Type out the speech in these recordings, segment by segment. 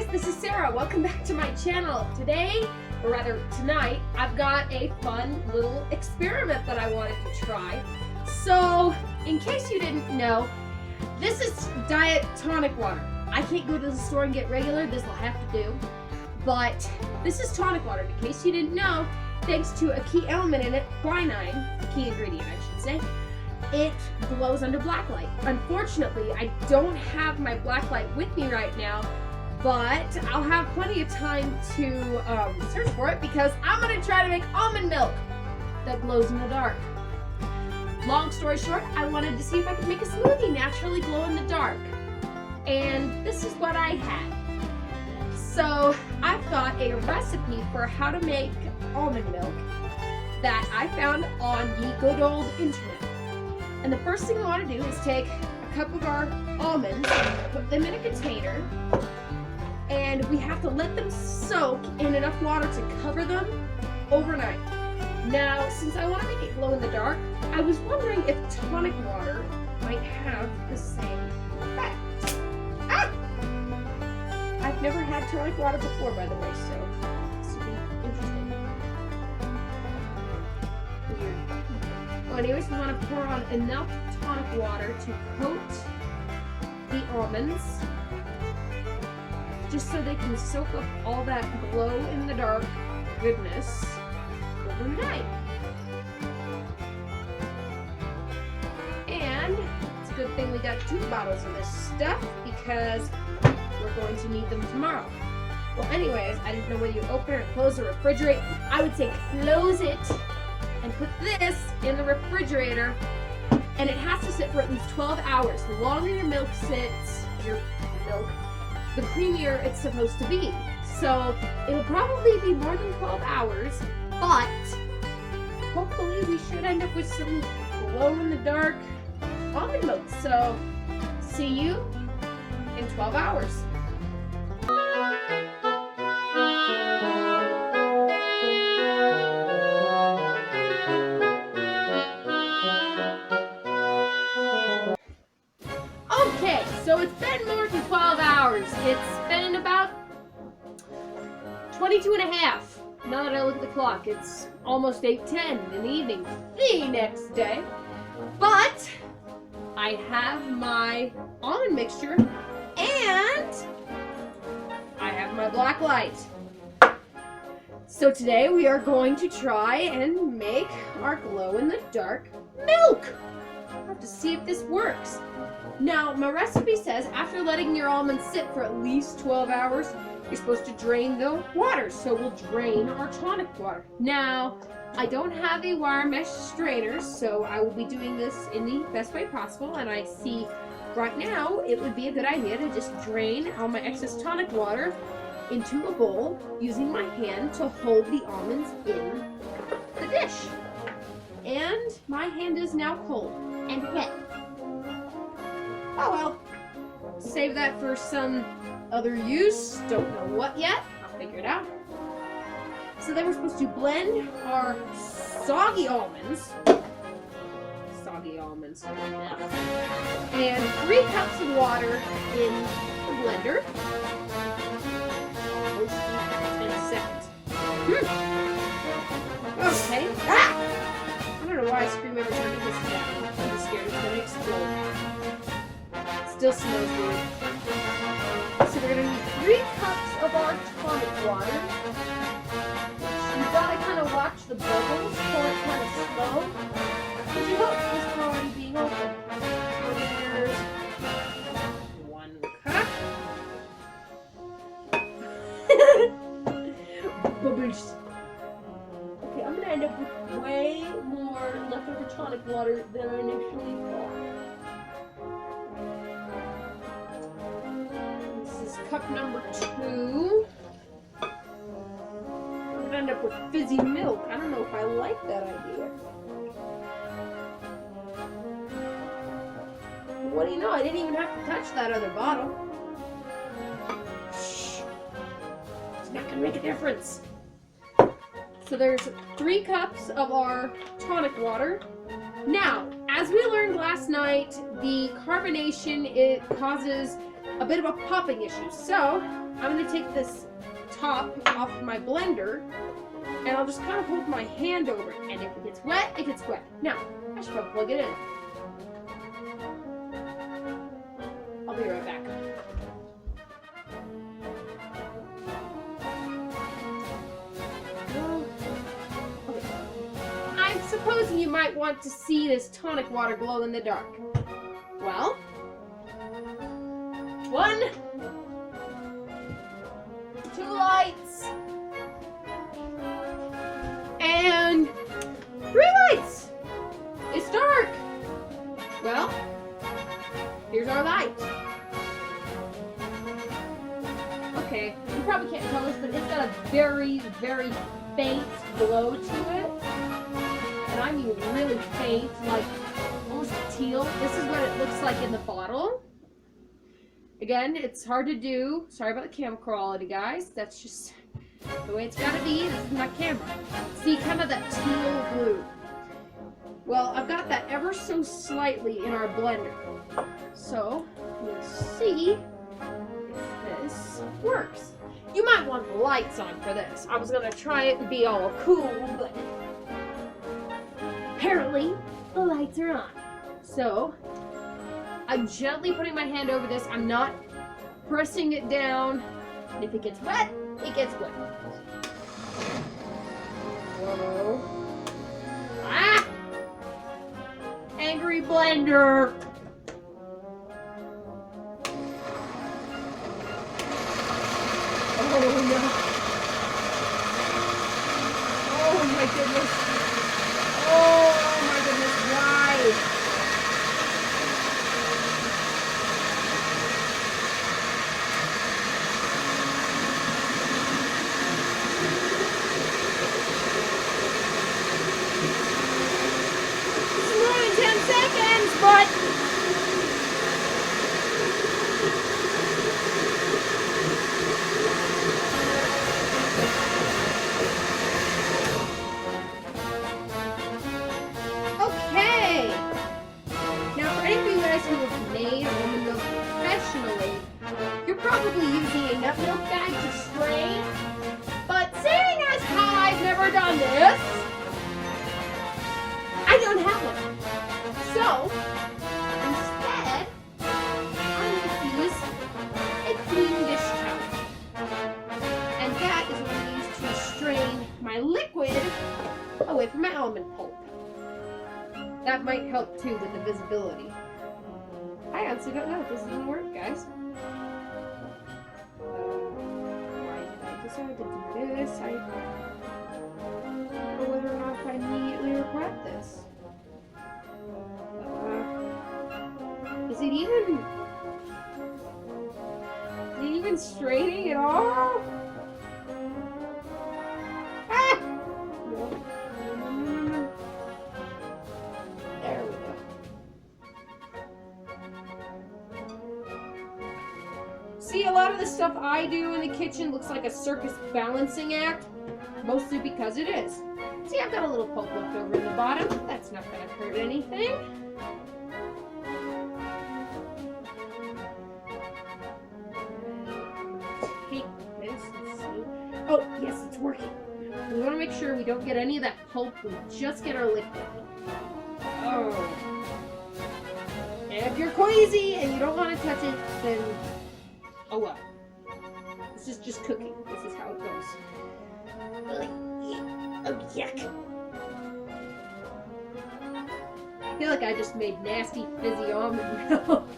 guys, this is Sarah. Welcome back to my channel. Today, or rather tonight, I've got a fun little experiment that I wanted to try. So, in case you didn't know, this is diet tonic water. I can't go to the store and get regular, this will have to do. But this is tonic water. In case you didn't know, thanks to a key element in it, quinine, the key ingredient I should say, it glows under black light. Unfortunately, I don't have my black light with me right now, but I'll have plenty of time to search for it because I'm going to try to make almond milk that glows in the dark. Long story short, I wanted to see if I could make a smoothie naturally glow in the dark. And this is what I had. So I've got a recipe for how to make almond milk that I found on the good old internet. And the first thing I want to do is take a cup of our almonds, put them in a container, and we have to let them soak in enough water to cover them overnight. Now, since I want to make it glow in the dark, I was wondering if tonic water might have the same effect. Ah! I've never had tonic water before, by the way, so this will be interesting. Weird. Well, anyways, we want to pour on enough tonic water to coat the almonds, just so they can soak up all that glow in the dark goodness overnight. And it's a good thing we got 2 bottles of this stuff because we're going to need them tomorrow. Well, anyways, I didn't know whether you open or close or refrigerate. I would say close it and put this in the refrigerator, and it has to sit for at least 12 hours. The longer your milk sits, the creamier it's supposed to be. So it'll probably be more than 12 hours, but hopefully we should end up with some glow-in-the-dark almond milk. So see you in 12 hours. Okay, so it's been more than 12 hours. It's been about 22 and a half. Now that I look at the clock, it's almost 8:10 in the evening the next day. But I have my almond mixture and I have my black light. So today we are going to try and make our glow-in-the-dark milk. I'll have to see if this works. Now, my recipe says after letting your almonds sit for at least 12 hours, you're supposed to drain the water. So we'll drain our tonic water. Now, I don't have a wire mesh strainer, so I will be doing this in the best way possible. And I see right now it would be a good idea to just drain all my excess tonic water into a bowl using my hand to hold the almonds in the dish. And my hand is now cold and wet. Oh well, save that for some other use. Don't know what yet. I'll figure it out. So then we're supposed to blend our soggy almonds. And 3 cups of water in the blender. Those 10 seconds. Okay. Ah! I don't know why I scream every time it hits the button. I'm just scared it's going to explode. Still smells good. So we're going to need 3 cups of our tonic water. You've got to kind of watch the bubbles, pour it kind of slow. Because you hope this is already being opened. So there's 1 cup. Bubbles. Okay, I'm going to end up with way more leftover tonic water than I initially thought. Cup number 2. I'm gonna end up with fizzy milk. I don't know if I like that idea. What do you know? I didn't even have to touch that other bottle. Shh. It's not gonna make a difference. So there's 3 cups of our tonic water. Now, as we learned last night, the carbonation, it causes a bit of a popping issue. So I'm gonna take this top off my blender, and I'll just kind of hold my hand over it. And if it gets wet, it gets wet. Now, I should probably plug it in. I'll be right back. Okay. I'm supposing you might want to see this tonic water glow in the dark. Well, 1, 2 lights, and 3 lights. It's dark. Well, here's our light. Okay, you probably can't tell this, but it's got a very, very faint glow to it. And I mean really faint, like almost teal. This is what it looks like in the bottle. Again, it's hard to do. Sorry about the camera quality, guys. That's just the way it's gotta be. This is my camera. See, kind of that teal blue. Well, I've got that ever so slightly in our blender. So, we'll see if this works. You might want the lights on for this. I was gonna try it and be all cool, but apparently the lights are on. So, I'm gently putting my hand over this. I'm not pressing it down. And if it gets wet, it gets wet. Whoa. Ah! Angry blender. Oh no. Oh my goodness. Oh my goodness, why? This is more than 10 seconds, but probably using a nut milk bag to strain, but seeing as how I've never done this, I don't have one. So, instead, I'm going to use a clean dish towel. And that is what I use to strain my liquid away from my almond pulp. That might help too with the visibility. I honestly don't know if this is going to work, guys. Decided to do this. I don't know whether or not I immediately regret this. Is it even straining at all? Ah! There we go. See, a lot of the stuff I do in the kitchen looks like a circus balancing act, mostly because it is. See, I've got a little pulp left over in the bottom. That's not going to hurt anything. Take this and see. Oh, yes, it's working. We want to make sure we don't get any of that pulp. We just get our liquid. Oh. And if you're queasy and you don't want to touch it, then oh well. This is just cooking. This is how it goes. Oh, yuck. I feel like I just made nasty, fizzy almond milk.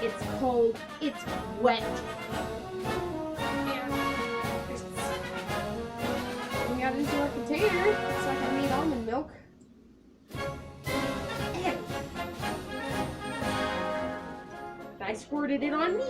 It's cold. It's wet. Into our container. Looks like I made almond milk. And I squirted it on me.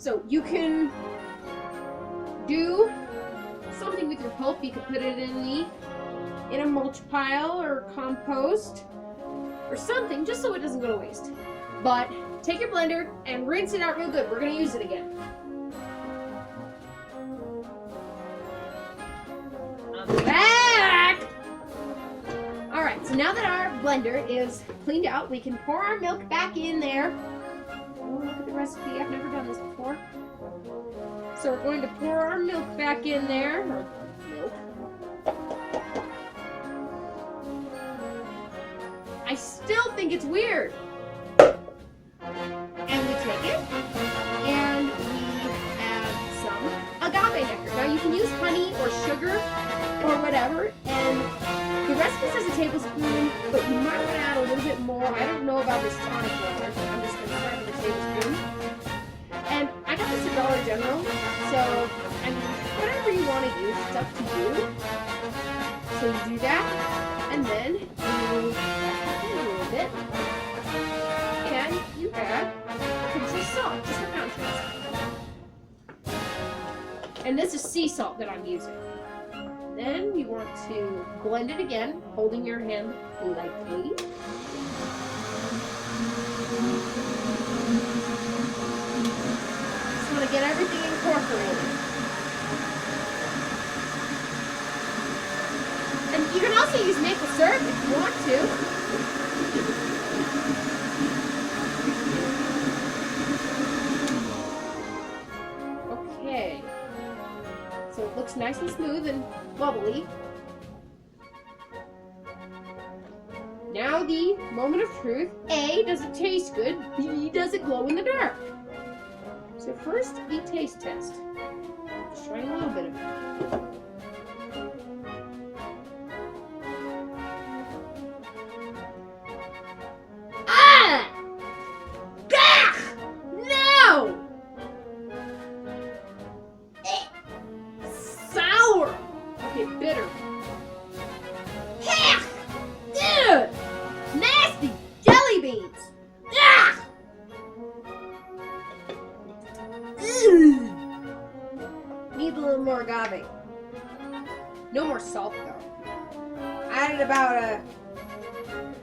So you can do something with your pulp. You could put it in a mulch pile or compost or something, just so it doesn't go to waste. But take your blender and rinse it out real good. We're gonna use it again. I'm back! Alright, so now that our blender is cleaned out, we can pour our milk back in there. Oh, look at the recipe. I've never done this before. So we're going to pour our milk back in there. Or milk. I still think it's weird. And we take it, and we add some agave nectar. Now you can use honey or sugar or whatever, and the recipe says a tablespoon, but you might want to add a little bit more. I don't know about this tonic water, so I'm just going to start with a tablespoon. And I got this at Dollar General, so I mean, whatever you want to use, it's up to you. So you do that, and then you add a little bit, and you add a pinch of salt, just a contrast. And this is sea salt that I'm using. Then you want to blend it again, holding your hand lightly. Just want to get everything incorporated. And you can also use maple syrup if you want to. Okay. So it looks nice and smooth and bubbly. Now the moment of truth. A, does it taste good? B, does it glow in the dark? So first, the taste test. Just trying a little bit of it. Bitter. Heck! Dude! Nasty jelly beans! Ugh! Need a little more agave. No more salt though. Added about a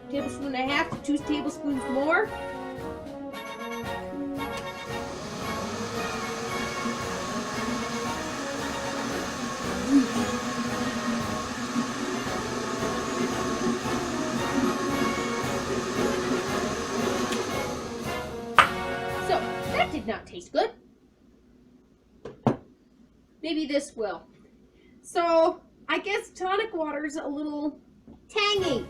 tablespoon and a half to 2 tablespoons more. Did not taste good. Maybe this will. So I guess tonic water's a little tangy.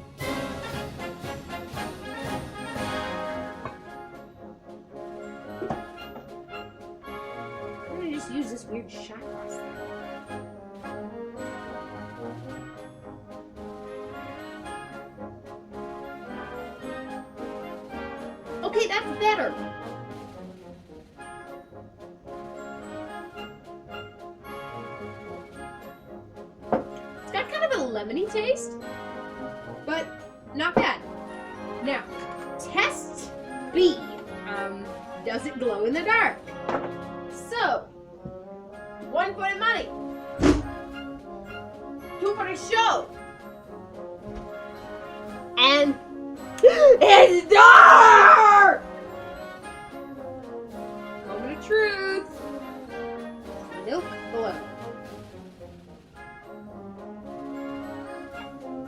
I'm gonna just use this weird shot glass thing. Okay, that's better. Lemony taste, but not bad. Now, test B. Does it glow in the dark? So, 1 for the money, 2 for the show, and it's dark! Moment of truth. Milk below.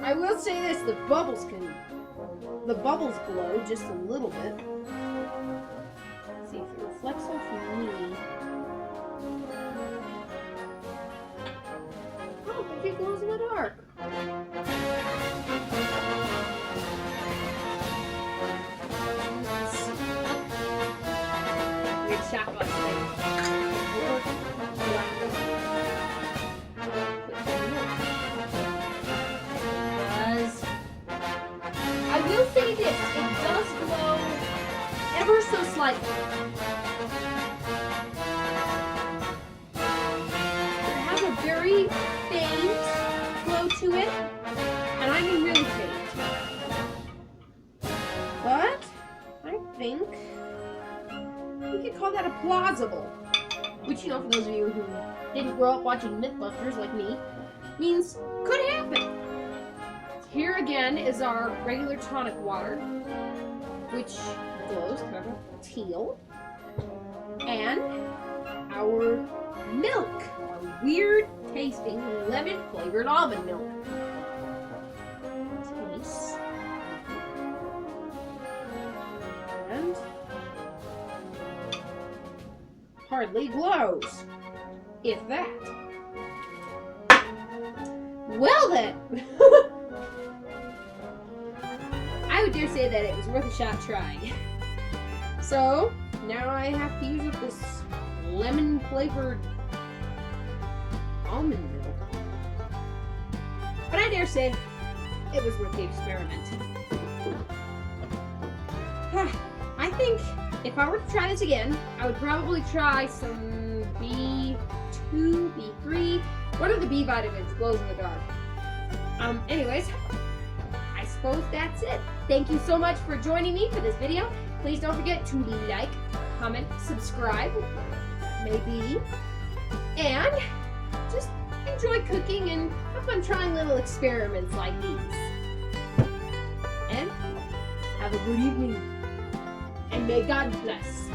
I will say this, the bubbles glow just a little bit. Let's see if it reflects off me. Oh, maybe it glows in the dark. Weird shot glass thing. I will say this, it does glow ever so slightly. It has a very faint glow to it, and I mean really faint. But I think we could call that a plausible which, you know, for those of you who didn't grow up watching Mythbusters like me, means could happen. Here again is our regular tonic water, which glows kind of teal, and our milk, our weird tasting lemon flavored almond milk. Taste. And hardly glows, if that. Well then, I would dare say that it was worth a shot trying. So now I have to use up this lemon flavored almond milk. But I dare say it was worth the experiment. I think if I were to try this again, I would probably try some B2, B3. What are the B vitamins? Glows in the dark. Anyways, I suppose that's it. Thank you so much for joining me for this video. Please don't forget to like, comment, subscribe, maybe, and just enjoy cooking and have fun trying little experiments like these. And have a good evening. And may God bless.